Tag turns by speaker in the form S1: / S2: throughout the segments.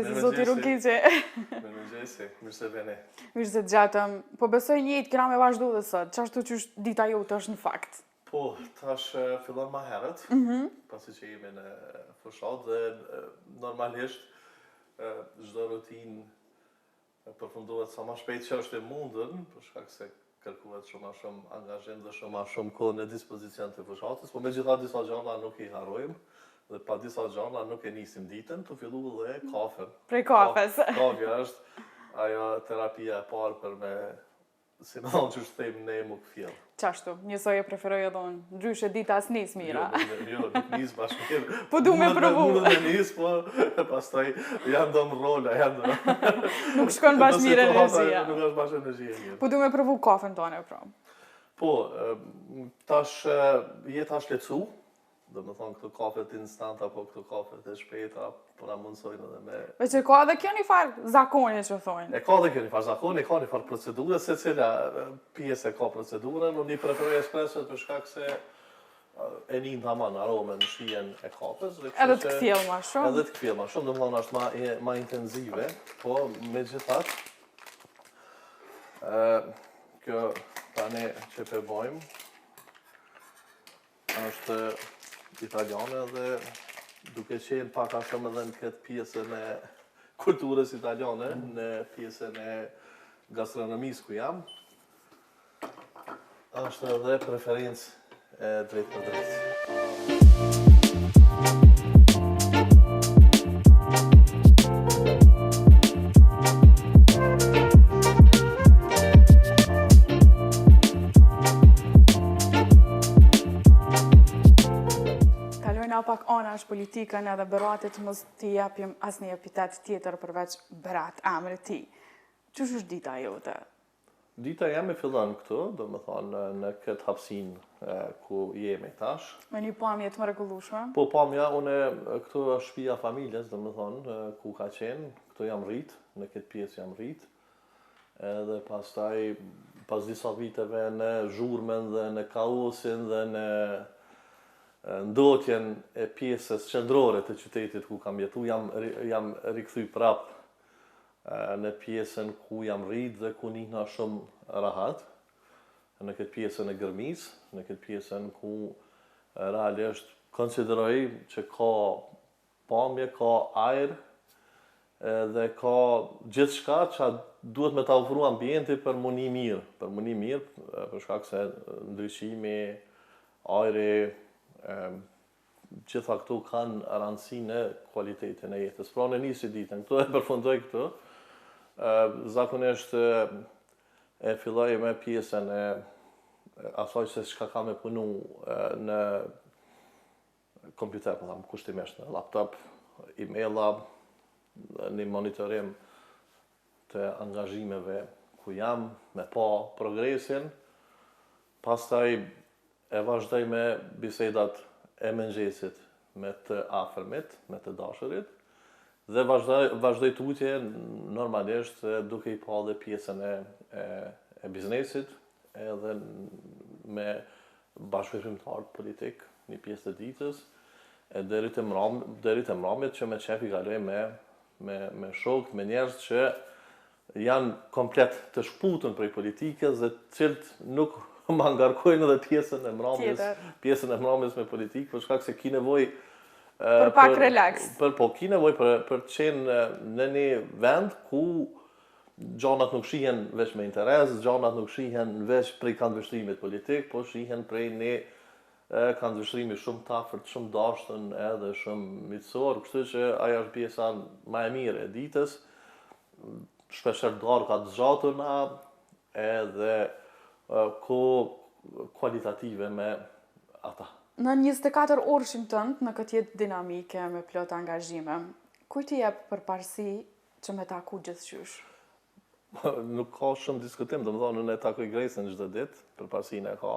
S1: mëngjesi, zoti Rukiqi.
S2: Mëngjesi, mirë se veni.
S1: Mirë se të gjatëm. Po besoj njëjtë kena me vazhdu dhe sot. Qashtu që dita jote është në fakt?
S2: Po, tash fillon ma herët, pasi që jemi në fushat dhe normalisht çdo rutinë përfundohet sa më shpejt që është e mundën, për shkak se kërkohet shumë ma shumë angazhim dhe shumë ma shumë kohë në dispozicion të fushatës, po megjithatë disa gjëra nuk i harrojmë dhe pa disa gjëra nuk e nisim ditën, të fillu dhe kafen.
S1: Prej kafes.
S2: Kafja është ajo terapia e parë për me, si më thonë që shtem ne mu këfjell.
S1: Qashtu, njësoj e preferoj edhe unë, ndryshe dita as nis mira.
S2: Jo, nuk nis bashkë mirë.
S1: Po du me provu.
S2: Mundet me nis, po pastaj janë do në rola, janë do.
S1: Nuk shkon bashkë mirë energjia.
S2: Nuk është bashkë energjia mirë.
S1: Po du me provu kafen tonë, pra.
S2: Po, tash jeta është lecu, do më thonë këto kafet instant apo këto kafet e shpejta, po na mundsojnë edhe me...
S1: Veç e ka dhe kjo një farë zakoni që thonë.
S2: E ka dhe kjo një farë zakoni, ka një farë procedure, se cila pjesë e ka procedurën, unë i preferoj espresot për shkak se e një ndaman aromen shijen e kafes.
S1: Edhe të këthjel ma shumë.
S2: Edhe të këthjel ma shumë, do më thonë është ma intenzive, po me gjithat, kjo tani që përbojmë, është italiane dhe duke qenë pak a shumë edhe në këtë pjesën e kulturës italiane, në pjesën e gastronomisë ku jam, është edhe preferencë e drejt për drejt.
S1: Pak anash politikën edhe Beratit mos t'i japim asnjë epitet tjetër përveç Berat, emrit ti. Ç'është dita jote?
S2: Dita jam e fillon këtu, do më thonë në këtë hapësinë ku jemi tash.
S1: Me një pamje të mrekullueshme?
S2: Po pamja, këtu është shtëpia familjes, do më thonë, ku ka qenë, këtu jam rrit, në këtë pjesë jam rrit. Edhe pastaj, pas disa viteve në zhurmën dhe në kaosin dhe në ndotjen e pjesës qendrore të qytetit ku kam jetu, jam rikthy prap në pjesën ku jam rrit dhe ku nihna shumë rahat, në këtë pjesën e Gërmis, në këtë pjesën ku realisht konsideroj që ka pamje, ka ajër dhe ka gjithçka që duhet me ta ofru ambienti për mu një mirë, për shkak se ndryshimi, ajri, gjitha këtu kanë rëndësi në kualitetin e jetës. Pra në nisi ditën, këtu e përfundoj këtu. Zakonisht e filloj me pjesën e asaj se çka kam e punu në kompjuter, po tham kushtimisht në laptop, emaila, një monitorim të angazhimeve ku jam, me pa progresin. Pastaj e vazhdoj me bisedat e mëngjesit me të afërmit, me të dashurit, dhe vazhdoj tutje normalisht duke i pa dhe pjesën e biznesit, edhe me bashkëpunëtar politik, një pjesë të ditës, deri te mramjet që me qef i kaloj me shok, me njerëz që janë komplet të shputën prej politikës dhe cilët nuk ma ngarkojnë edhe pjesën e mramjes me politikë, për shkak se ki nevoj
S1: për pak relax.
S2: Ki nevoj për të qenë në një vend ku gjanat nuk shihen veç me interes, gjanat nuk shihen veç prej këndvështrimit politik, po shihen prej një këndvështrimi shumë tafërt, shumë dashtën edhe shumë miqësor, kështu që ajo është pjesa më e mirë e ditës, shpesher darka të zgjatuna edhe ko kualitative me ata.
S1: Në 24 orëshin tënd, në këtë jetë dinamike me plot angazhime, kuj t'i jep përparësi që me taku gjithçysh?
S2: Nuk ka shumë diskutim, do më thonë, unë e takoj Gresën çdo ditë, përparësinë e ka,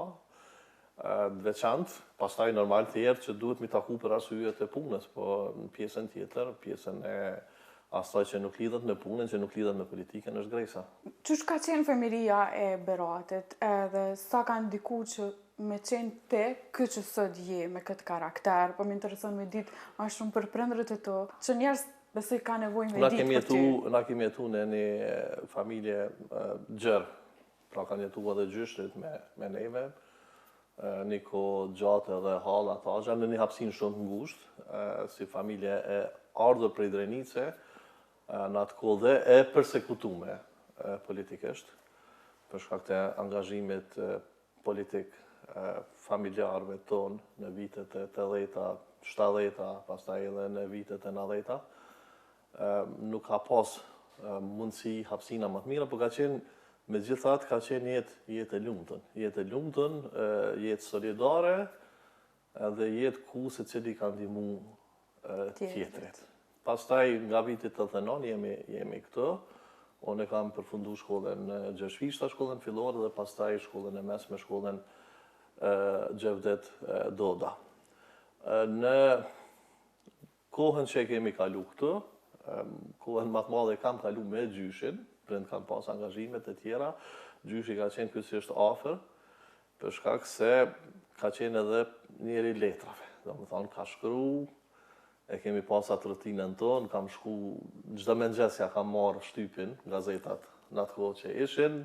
S2: të veçantë, pastaj normal tjerë që duhet mi taku për arsyet e punës, po në pjesën tjetër, pjesën e asaj që nuk lidhet me punën, që nuk lidhet me politikën, është Gresa.
S1: Qysh ka qenë fëmiria e Beratit, edhe sa ka ndiku që me qenë te këtë që sot je me këtë karakter, po më intereson me ditë ma shumë për prindërit e to, që njerëz Besoj ka nevojë me
S2: Na
S1: ditë
S2: kemi
S1: për ty.
S2: na kemi jetu në një familje gjerë, pra kanë jetu edhe gjyshrit me neve, një kohë gjatë edhe halla tasha, në një hapësinë shumë të ngushtë, si familje e ardhur prej Drenice, në atë kohë dhe e përsekutume politikisht, për shkak të angazhimit politik familjarëve tonë në vitet e 80-ta, 70-ta, pastaj edhe në vitet e 90-ta. Nuk ka pas mundësi hapësina më të mira, por ka qenë megjithatë ka qenë jetë e lumtun. Jetë e lumtun, jetë solidare dhe jetë ku secili ka ndihmu tjetrit. Pastaj nga viti 89 jemi këtu. Unë kam përfundu shkollën Gjeshvishta, shkollën fillore dhe pastaj shkollën e mesme, shkollën Gjevdet Doda. Në kohën që kemi kalu këtu, kohën më të madhe kam kalu me gjyshin, prind kam pas angazhimet e tjera, gjyshi ka qenë kryesisht afër, për shkak se ka qenë edhe njeri letrave. Domethënë ka shkru, e kemi pas atë rutinën tonë, kam shku, çdo mëngjes ja kam marrë shtypin, gazetat në atë kohë që ishin,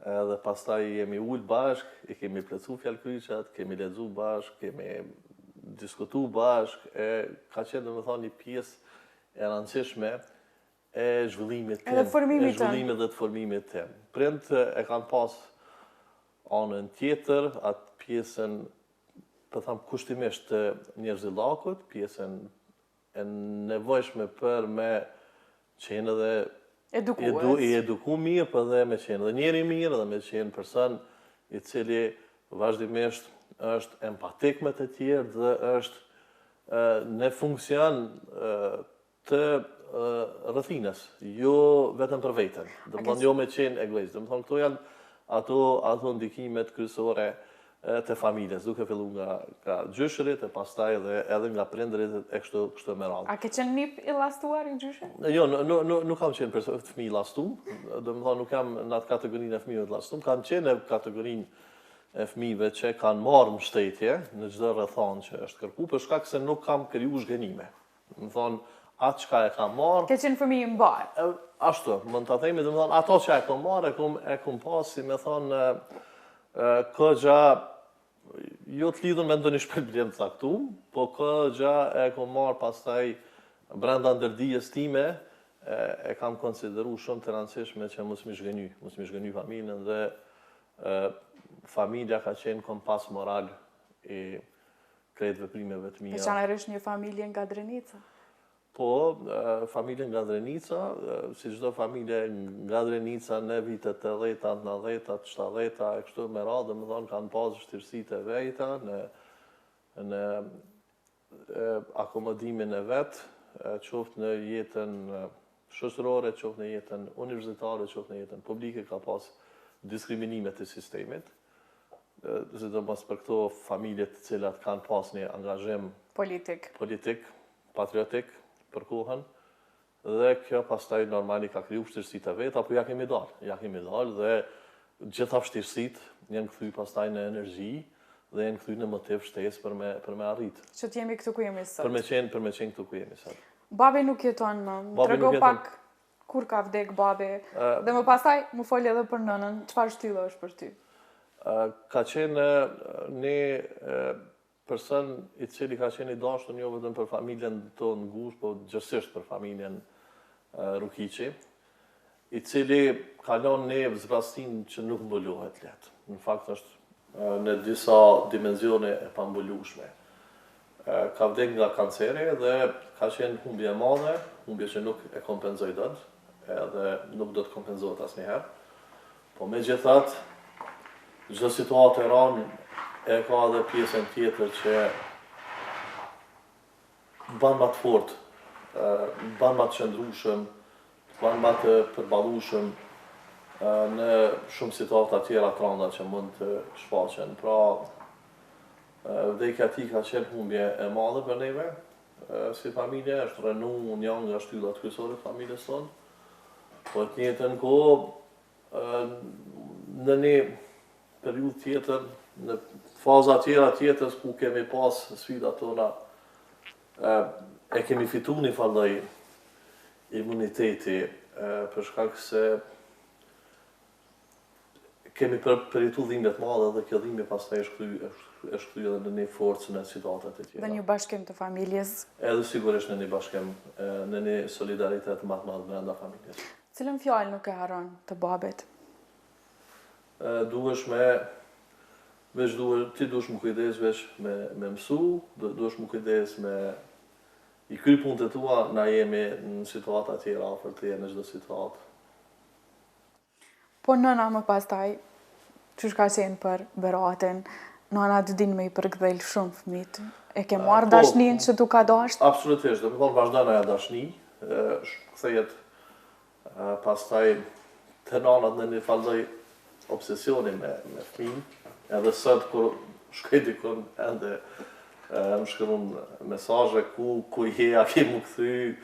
S2: edhe pastaj jemi ul bashk, i kemi plotsu fjalkryqat, kemi lexu bashk, kemi diskutu bashk, ka qenë domethënë një pjesë e rëndësishme e zhvillimit tim, dhe të formimit tim. Prind e kanë pas anën tjetër, atë pjesën, po them kushtimisht të njerëzillakut, pjesën e nevojshme për me qenë edhe i eduku mirë, për dhe me qenë edhe njeri mirë, dhe me qenë person i cili vazhdimisht është empatik me të tjerë dhe është në funksion të rrëthines, jo vetëm për veten, domethënë jo me qenë egoist. Domethënë këto janë ato ndikimet kryesore të familjes, duke fillu nga gjyshërit e pastaj edhe nga prindërit e kështu me radhë.
S1: A ke qenë nip i llastuar i gjyshit?
S2: Jo, nuk kam qenë fëmijë i lastum, domethënë nuk jam në atë kategorinë e fëmijëve të lastum, kam qenë në kategorinë e fëmijëve që kanë marrë mbështetje në çdo rrethanë që është kërku, për shkak se nuk kam kriju zhgënime. Domethënë atë çka e kam marrë.
S1: Ke qenë fëmijë i mbar.
S2: Ashtu, mund ta themi, domethënë ato që e kam marrë e kam pas, si më thonë, këgja jo të lidhur me ndonjë shpërblim të caktuar, po këgja e kam marrë pastaj brenda ndërdijes time, e kam konsideruar shumë të rëndësishme që mos më zhgëny familjen dhe familja ka qenë kompas moral i krejt veprimeve të mia.
S1: Veçanërisht një familje nga Drenica.
S2: Po, familje nga Drenica, si çdo familje nga Drenica në vitet 80-ta, 90-ta, 70-ta, e kështu me radhë, domethënë kanë pas vështirësitë e veta në akomodimin e vet, qoftë në jetën shoqërore, qoftë në jetën universitare, qoftë në jetën publike, ka pas diskriminime të sistemit. Sidomos për këto familje të cilat kanë pas një angazhim politik, patriotik për kohën, dhe kjo pastaj normali ka kriju vështirësitë e veta, apo ja kemi dalë dhe gjitha vështirësitë janë kthy pastaj në energji dhe janë kthy në motiv shtesë për me arrit.
S1: Që të jemi këtu ku jemi sot.
S2: Për me qenë këtu ku jemi sot.
S1: Babi nuk jeton më. Trego pak kur ka vdek babi, dhe më pastaj më fol edhe për nënën, çfarë shtyllo është për ty?
S2: Ka qenë një person i cili ka qenë i dashur jo vetëm për familjen tonë ngushtë, po gjithsesi për familjen Rukiqi, i cili ka lënë ne zbrastin që nuk mbulohet lehtë. Në fakt është në disa dimensione e pambulueshme. Ka vdekur nga kanceri dhe ka qenë humbje e madhe, humbje që nuk e kompenzoi dot, edhe nuk do të kompenzohet asnjëherë. Po megjithatë, çdo situatë e rëndë e ka edhe pjesën tjetër që ban më të fortë, ban më të qëndrueshëm, ban më të përballueshëm në shumë situata tjera të rënda që mund të shfaqen. Pra, vdekja e tij ka qenë humbje e madhe për neve, si familje, është rënu një nga shtyllat kryesore të familjes tonë. Po të njëjtën kohë, në një periudhë tjetër, në faza tjera tjetës ku kemi pas sfidat tona, e kemi fitu një falloj imuniteti, për shkak se kemi përjetu dhimbje të madhe dhe kjo dhimbje pastaj është kthyer edhe në një forcën e situatat e tjera.
S1: Dhe një bashkim të familjes.
S2: Edhe sigurisht në një bashkim, në një solidaritet më të madh brenda familjes.
S1: Cilën fjalë nuk e haron të babit?
S2: Ti duhesh më kujdes veç me mësu, duhesh më kujdes me i kry punët e tua, na jemi në situata tjera afër teje në çdo situatë.
S1: Po nëna më pastaj, çu ka qenë për Beratin, nëna të din me i përkthejl shumë fëmijët. E ke marrë dashnin që tu ka dashur?
S2: Absolutisht, do të thonë vazhdon ajo dashni, kthehet pastaj të nanat në një falloj obsesioni me fëmijë, edhe sot kur shkoj dikun ende më shkruan mesazhe ku je, a ke më kthy,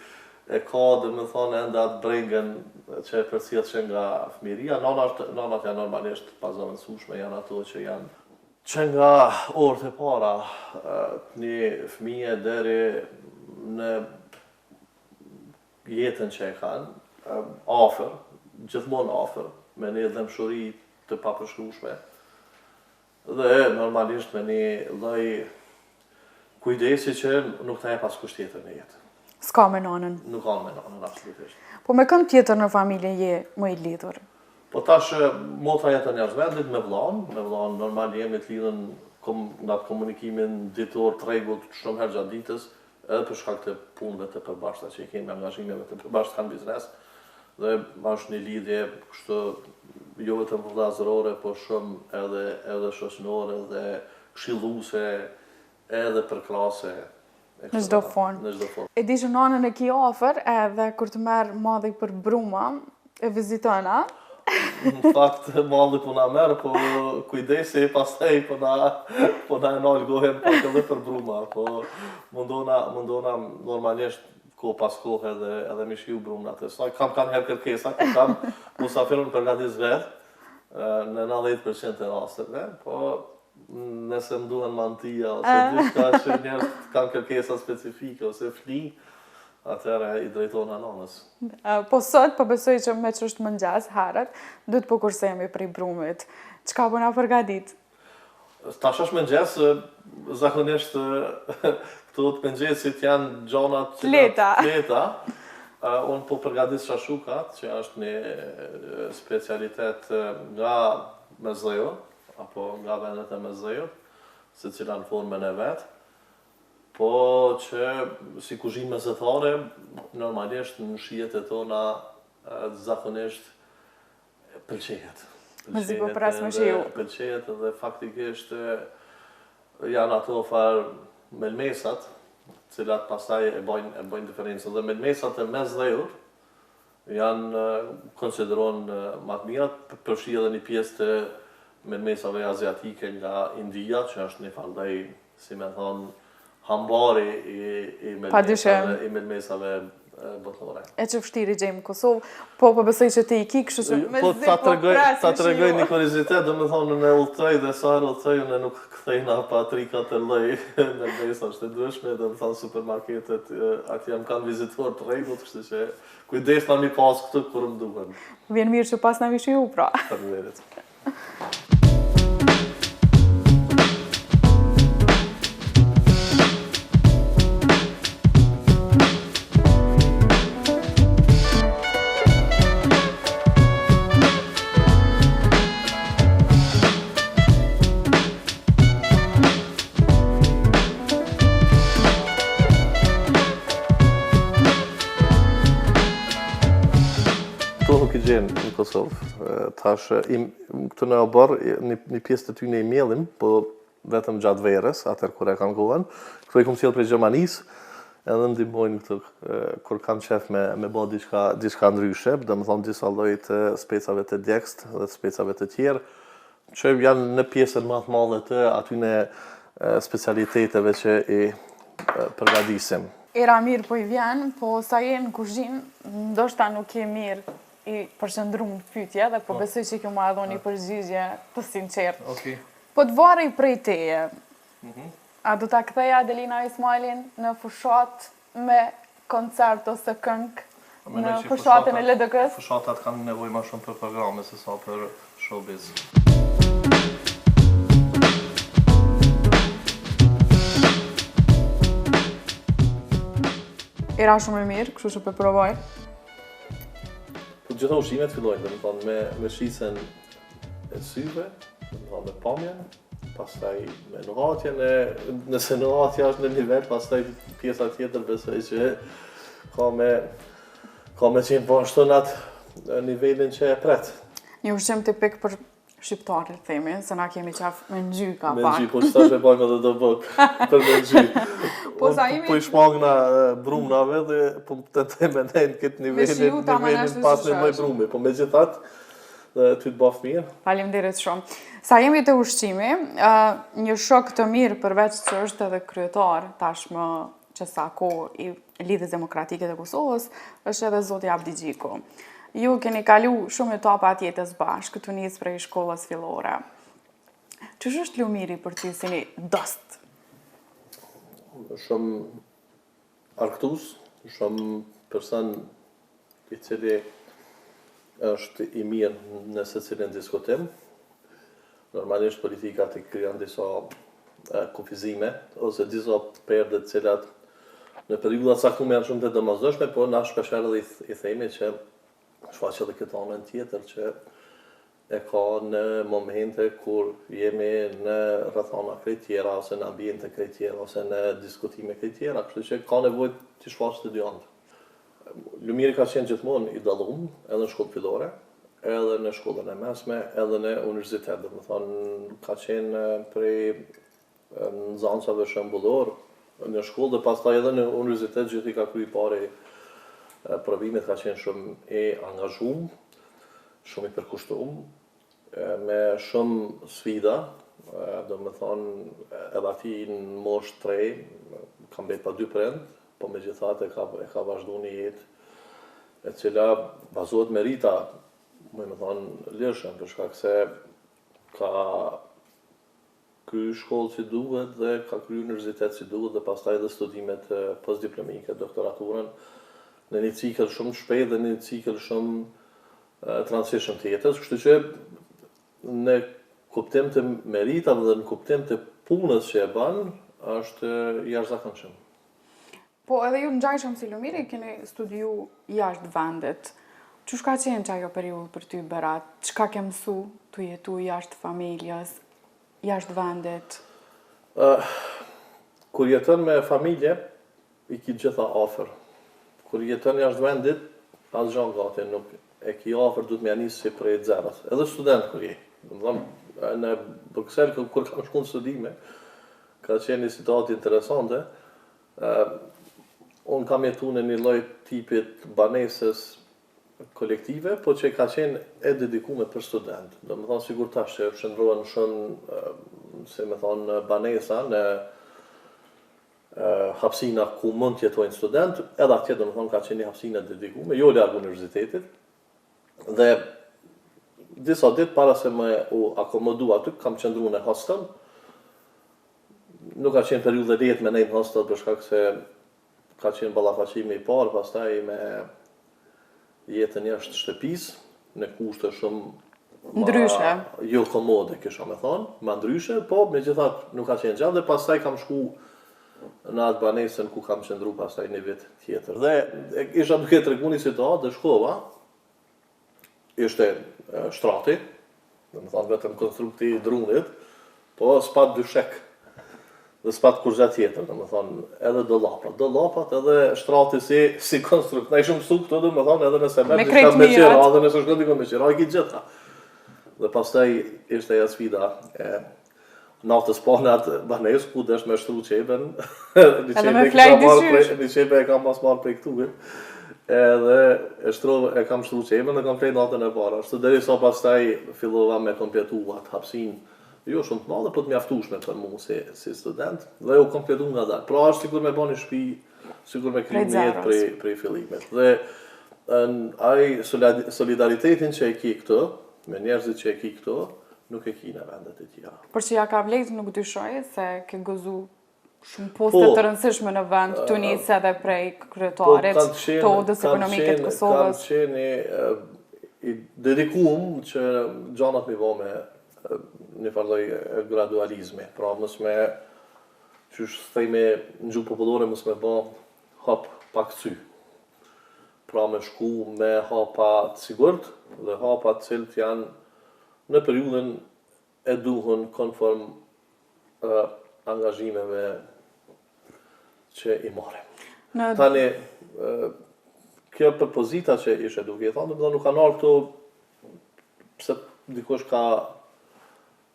S2: e ka dhe më thonë enda atë brengën që e përcjell që nga fëmiria. Nanat janë normalisht pazavendësueshme, janë ato që janë që nga orët e para një fëmije deri në jetën që e kanë, afër, gjithmonë afër, me një dëmshuri të papërshkrueshme. Dhe normalisht me një lloj kujdesi që nuk ta jep askush tjetër në jetë.
S1: S'ka me nanën.
S2: Nuk ka me nanën, absolutisht.
S1: Po me këm tjetër në familje je më i lidhur?
S2: Po tash motra jetën jashtë vendit me vllain normal jemi të lidhën nga komunikimin ditor, tregullt shumë herë gjatë ditës, edhe për shkak të punëve të përbashkëta që i kemi, angazhimeve të përbashkëta në biznes. Dhe është një lidhje kështu jo vetëm vëllazërore, po shumë edhe shoqërore dhe këshilluese, edhe përkrahase.
S1: Në çdo formë. E di që nanën e ki afër, edhe kur të merr madhi për bruma, e viziton, a?
S2: Në fakt, malli po na merr, po kujdesi pastaj po na nal gohen pak edhe për bruma, po mundona normalisht kohë pas kohë edhe me shiu brumnat e saj. Kam herë kërkesa, kam musafirun përgatis vetë, në 90% e rasteve, po nëse më duhen mantija, ose diçka që njerëz kanë kërkesa specifike, ose fli, atëherë i drejtojnë nanës.
S1: Po sot, po besoj që me që është mëngjes, herët, duhet po kursemi prej brumit. Çka po na përgatit?
S2: Tash është mëngjes, zakonisht këto të mëngjesit janë gjonat leta. Unë po përgatis shashukat, që është një specialitet nga Mezeu, apo nga vendet e Mezejut, se cila në formën e vetë, po që si kuzhinë mesetare, normalisht në shijet e tona zakonisht pëlqejet.
S1: Mëzi po pras me shiu.
S2: Pëlqejet edhe faktikisht janë ato farë melmesat, cilat pastaj e bojnë diferencën. Dhe melmesat e Mezejut janë konsiderohen më të mirat, përfshi edhe një pjesë të melmesave aziatike nga India, që është një falloj, si me thonë, hambari i melmesave botërore.
S1: E që vështiri gjejmë në Kosovë, po besoj që ti i ki, kështu që me zi po pres
S2: ta të regoj një kurizitet, dhe me thonë në ultrej dhe sa herë ultrej, në nuk këthejna pa 3-4 lloj melmesa është e ndryshme, dhe me thonë supermarketet, aty jam kanë vizituar të rregullt, kështu që kujdes na mi pas këtu kur më duhen.
S1: Vjen mirë që pas na mi shiu, pra.
S2: Faleminderit. Nuk i gjenë në Kosovë, tash këtë në bërë, një pjesë të ty në i mjellim, po vetëm gjatë verës, atër kur e kam kohën, këto i kom sjellë prej Gjermanisë, edhe ndihmojnë këtu, kur kam qef me bë diçka ndryshe, dhe më thonë disa lloj të specave të djegst dhe specave të tjerë, që janë në pjesën më të madhe të aty në specialiteteve që i përgatisim.
S1: Era mirë po i vjen, po sa je në kuzhinë, ndoshta nuk je mirë i përqendruar në pyetje, dhe po besoj që kjo ma dhoni një përgjigje të sinqertë. Po të varej prej teje, a do ta ktheja Adelina Ismailin në fushat me koncert ose këngë në fushatën e LDK-s?
S2: Fushatat kanë nevojë më shumë për programe se sa për showbiz.
S1: Era shumë e mirë, kështu që për provoj.
S2: Gjitha ushqimet fillojnë, me shisën e syve, me pamjen, pastaj me nuhatjen, nëse nuhatja është në nivel, pastaj pjesa tjetër besoj që ka me qenë po ashtu në atë nivelin që e pret.
S1: Një ushqim tipik për shqiptarit, themi, se na kemi qaf me ngjyka pak.
S2: Me ngjy, po qëta që bajmë edhe do bëk për me ngjy. Po i shmangna brumnave dhe po të me nejnë këtë nivelin pas në mëj brumi, po me gjithat ty të bafë mirë.
S1: Faleminderit shumë. Sa jemi të ushqimi, një shok të mirë përveç që është edhe kryetar tashmë që sa kohë i Lidhjes Demokratike të Kosovës, është edhe zoti Abdi Gjiku. Ju keni kalu shumë etapa atjetës bashkë, këtu nisë prej shkollës fillore. Ç'është është Lumiri për ty si një dost?
S2: Shumë arktus, shumë person i cili është i mirë në secilin diskutim. Normalisht politikat i krijon disa kufizime ose disa perde të cilat në periudha të caktuara janë shumë të domosdoshme, por na shpeshherë edhe i themi që shfaqet edhe këtë anën tjetër që e ka në momente kur jemi në rrethana krejt tjera ose në ambiente krejt tjera ose në diskutime krejt tjera, kështu që ka nevojë të shfaqet të dy anët. Lumiri ka qenë gjithmonë i dallum, edhe në shkollë fillore, edhe në shkollën e mesme, edhe në universitet. Domethënë ka qenë prej nxënësave shembullor në shkollë dhe pastaj edhe në universitet gjithë i ka kryer pari provimet, ka qenë shumë i angazhuar, shumë i përkushtuar, me shumë sfida, domethënë edhe ati në moshë 3, ka mbet pa 2 prind, po megjithatë e ka vazhduar një jetë e cila bazohet merita, më thonë lirshëm, për shkak se ka kryer shkollë si duhet dhe ka kryer universitet si duhet dhe pastaj edhe studimet postdiplomike, doktoraturën, në një cikël shumë shpejt dhe në një cikël shumë transition të jetës, kështu që në kuptim të meritave dhe në kuptim të punës që e bën, është jashtëzakonshëm.
S1: Po edhe ju ngjajshëm si Lumiri keni studiu jashtë vendit. Çu ka qenë që ajo periudhë për ty Berat? Çka ke mësu të jetu jashtë familjes, jashtë vendit?
S2: Kur jeton me familje, i ki gjitha afër. Kur jeton jashtë vendit, asgjë gati nuk e ki afër, duhet më janis si prej zeros. Edhe student kur je. Domethënë në Bruxelles kur kam shkuar në studime, ka qenë një situatë interesante. Unë kam jetu në një lloj tipit banesës kolektive, po që ka qenë e dedikuar për student. Domethënë sigur tash që shndrohen shumë, se më thonë, banesa në hapsina ku mund të jetojnë student, edhe atje domethënë ka qenë një hapsina dedikuar, jo larg universitetit. Dhe disa ditë para se më u akomodu aty, kam qëndruar në hostel. Nuk ka qenë periudhë e lehtë me nejtë hostel për shkak se ka qenë ballafaqimi i parë, pastaj me jetën jashtë shtëpisë, në kushte shumë
S1: ndryshe.
S2: Jo komode, kisha me thonë, ma ndryshe, po megjithatë nuk ka qenë gjatë dhe pastaj kam shku në atë banesën ku kam qëndru pastaj një vit tjetër. Dhe isha duke tregu një situatë dhe shkova, ishte shtrati, domethënë vetëm konstrukti i drunit, po s'pat dyshek. Dhe s'pat kur gjatë tjetër, domethënë edhe dollapat edhe shtrati si konstrukt. Na ishim mësu këto domethënë edhe nëse merr diçka me qira, edhe nëse shkon diku me qira, i ki gjitha. Dhe pastaj ishte ajo sfida e natës po në atë banesë ku desh me shtru qepen.
S1: Edhe me flajt dyqysh.
S2: Një qepe e kam pas marrë prej këtu. Edhe e kam shtru qepen dhe kam flejt natën e para. Ashtu derisa pastaj fillova me kompletu atë hapsinë, jo shumë të madhe, po të mjaftueshme për mua si student, dhe u kompletu nga dalë. Pra është sikur me bën një shtëpi, sikur me kriju një jetë prej fillimit. Dhe ai solidaritetin që e ki këtu, me njerëzit që e ki këtu, nuk e ki në vendet e tjera.
S1: Por që ja ka vlejt nuk dyshoj se ke gëzu shumë poste të rëndësishme në vend, të njësë edhe prej kryetarit të odës ekonomike të Kosovës.
S2: Kanë qenë i dedikuar që gjanat mi vome një farloj gradualizmi. Pra mësme, që thejme në gjuhë popullore, mësme ba hap pak cy. Pra me shku me hapa të sigurt dhe hapa të cilët janë në periudën e duhën konform angazhimeve që i marrim. Tani, kjo propozita që ishe duke i thonë, nuk kanë ardhur këtu pse dikush ka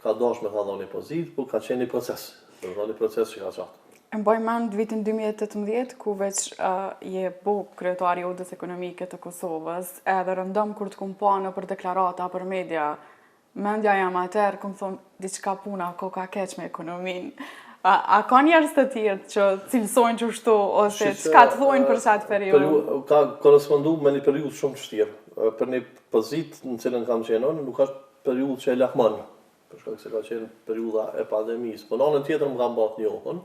S2: dash me tha dhoni pozit, po ka qenë një proces. Një proces që ka qatë.
S1: E mbaj mend vitin 2018, ku veç je bu kryetari i odës ekonomike të Kosovës, edhe rëndom kur të kum pa në për deklarata për media, mendja jam atër, këmë thonë, diçka puna, ko ka keq me ekonomin. A ka njerëz të tjerë që cilësojnë që shtu, ose çka të thojnë për qatë periudhë?
S2: Ka korespondu me një periudhë shumë të vështirë. Për një pozitë në cilën kam qenë, nuk është periudhë që e lakmon, për shkak se ka qenë periudha e pandemisë. Po në anën tjetër më kam bërë njohën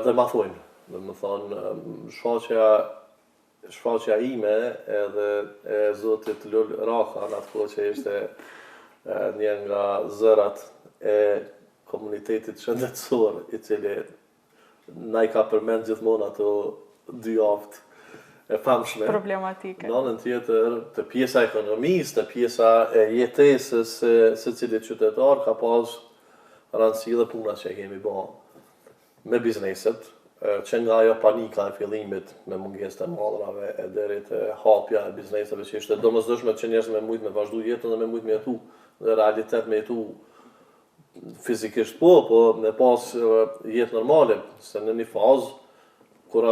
S2: dhe ma thojnë. Dhe më thonë, shfaqja ime edhe e zotit Lull Raka, në atë kohë që ishte një nga zërat e komunitetit shëndetësor, i cili na i ka përmend gjithmonë ato 2 javë e famshme.
S1: Problematike.
S2: Në anën tjetër, të pjesa e ekonomisë, të pjesa e jetesës së cilit qytetar, ka pas rëndësi dhe puna që kemi bërë me bizneset, që nga ajo panika e fillimit me mungesë të madrave e deri te hapja e bizneseve që ishte domosdoshme që njerëzit me mujt me vazhdu jetën dhe me mujt me jetu në realitet me jetu fizikisht po me pas jetë normale, se në një fazë kur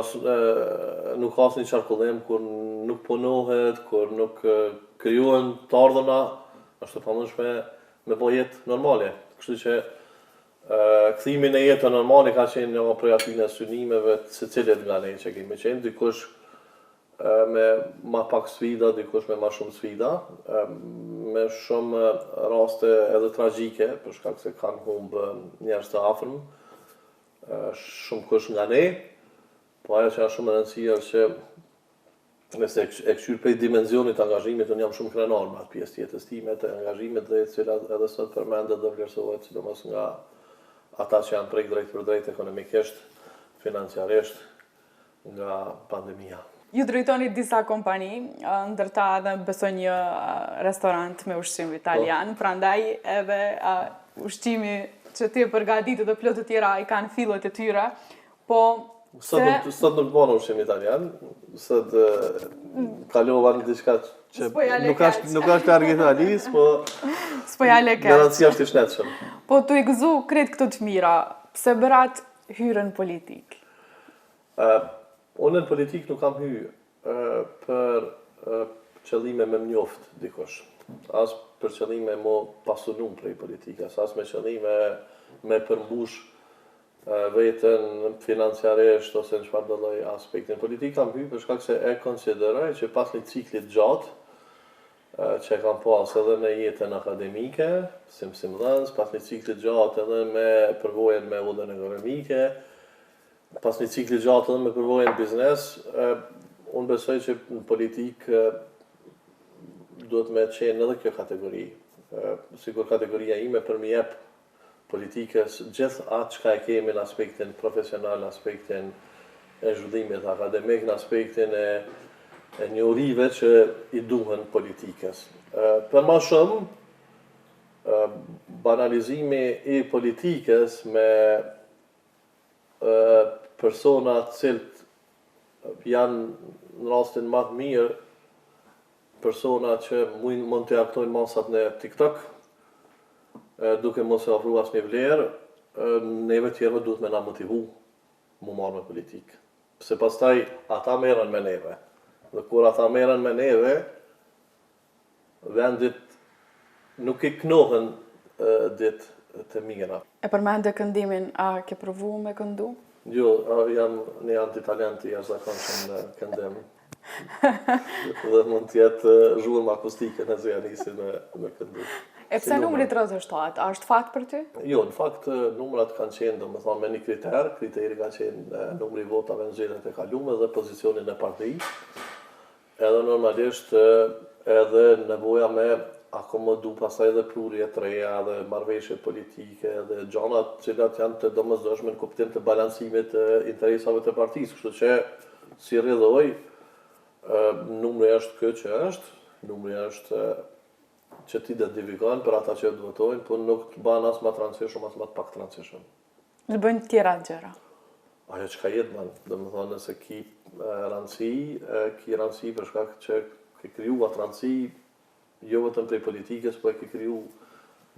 S2: nuk ka asnjë qarkullim, kur nuk punohet, kur nuk krijohen të ardhurna, është e pamundshme me bë jetë normale. Kështu që kthimi në jetën normale ka qenë një prej atyre synimeve të secilit nga ne që kemi qenë, dikush me ma pak sfida, dikush me ma shumë sfida, me shumë raste edhe tragjike, për shkak se kanë humbë njerëz të afërm, shumë kush nga ne, po ajo që është shumë e rëndësishme që nëse e këshyr prej dimenzionit të angazhimit, unë jam shumë krenar me atë pjesë tjetës time të angazhimit dhe cilat edhe sot përmendet dhe vlerësohet sidomos nga ata që janë prek drejt për drejt ekonomikisht, financiarisht, nga pandemia.
S1: Ju drejtoni disa kompani, ndërta edhe besoj një restorant me ushqim italian, prandaj edhe ushqimi që ti e përgatitet dhe plot të tjera i kanë fillet e tyre, po
S2: Sot nuk bëna ushqim italian, sot kalova në diçka që nuk është target Italis, po garancia është i shnetshëm.
S1: Po tu i gëzu kretë këto të mira, pse bërat hyrën politik?
S2: Unë në politik nuk kam hyrë për qëllime me mnjoft dikush. As për qëllime mo pasunum prej politikës, as me qëllime me përmbush vetën financiarisht ose në çfarë do lloj aspektin politik kam hyrë për shkak se e konsideroj që pas një ciklit gjatë që kam pas edhe në jetën akademike, si mësimdhënës, pas një ciklit gjatë edhe me përvojën me udhën ekonomike, pas një ciklit gjatë edhe me përvojën biznes, unë besoj që në politik duhet me qenë edhe kjo kategori. Sigur kategoria ime për mi jep politikës gjithë atë çka e kemi në aspektin profesional, në aspektin e zhvillimit akademik, në aspektin e njohurive që i duhen politikës. Për më shumë, banalizimi i politikës me persona të cilët janë në rastin më të mirë, persona që mund të aktojnë masat në TikTok, duke mos e ofru asnjë vlerë, neve tjerëve duhet me na motivu mu marrë me politikë. Pse pastaj ata merren me neve. Dhe kur ata merren me neve, vendit nuk i knohen ditë të mira.
S1: E përmende këndimin, a ke provu me këndu?
S2: Jo, jam një anti-talent i jashtëzakonshëm në këndim. Dhe mund të jetë zhurmë akustike nëse ja nisi me këndu.
S1: E pse numri 37? A është fat për ty?
S2: Jo, në fakt numrat kanë qenë, do më thonë, me një kriter. Kriteri ka qenë numri votave në zgjedhjet e kalume dhe pozicionin e partisë. Edhe normalisht edhe nevoja me akomodu pastaj edhe prurje të reja dhe marrëveshje politike dhe gjanat cilat janë të domosdoshme në kuptim të balancimit të interesave të partisë. Kështu që si rrjedhoj, numri është kjo që është, numri është që ti identifikojnë për ata që të votojnë, por nuk të banë as më të rëndësishëm, as më të pak të rëndësishëm.
S1: Të bëjnë tjera gjëra.
S2: Ajo që ka jetë banë, dhe më thonë nëse ki rëndësi për shkak që ke kriju atë rëndësi, jo vetëm prej politikës, po e ke kriju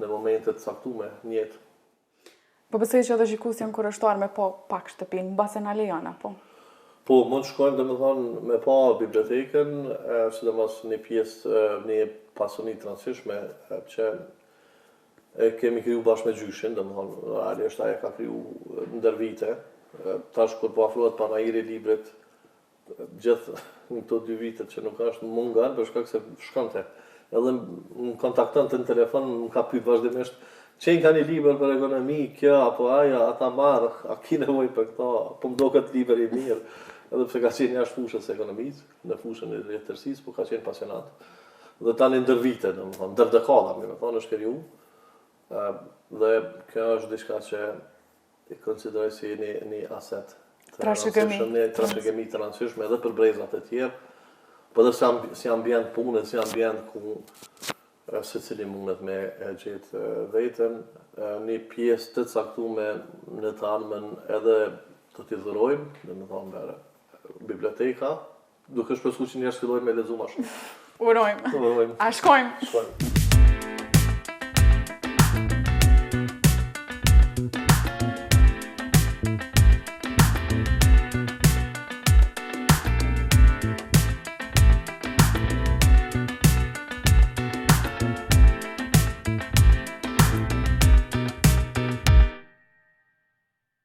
S2: në momentet caktume në jetë.
S1: Po besoj që edhe shikues janë kurështuar me po pak shtëpinë, mbase na lejon apo?
S2: Po, mund shkojnë, dhe më thonë, me pa bibliotekën, sidomos një pjesë, një pasoni të rëndësishme, që kemi kriju bashkë me gjyshin, dhe më thonë, realisht ajo ka kriju ndër vite. Tash kur po afrohet panajiri librit, gjithë në këto 2 vitet që nuk është mungan, për shkak se shkonte. Edhe më kontakton në telefon, më ka pyet vazhdimisht, qenë ka një libër për ekonomi, kjo, apo aja, ata marrë, a ki nevojë për këto, po më do këtë libër i mirë. Edhe pse ka qenë jashtë fushës e ekonomisë, në fushën e letërsisë, po ka qenë pasionat. Dhe tani ndër vite, domethënë, ndër dekada, më thonë, është kriju. Dhe kjo është diçka që e konsideroj si një aset të trashëgimi të rëndësishme edhe për brezat e tjerë, po edhe si ambient punë, si ambient ku secili mundet me gjetë veten, një pjesë të caktuar në të ardhmen edhe të t'i dhurojmë, domethënë biblioteka, duke shpresuar që njerëzit fillojnë me lexu më shumë.
S1: Urojmë. A shkojmë?
S2: Shkojmë.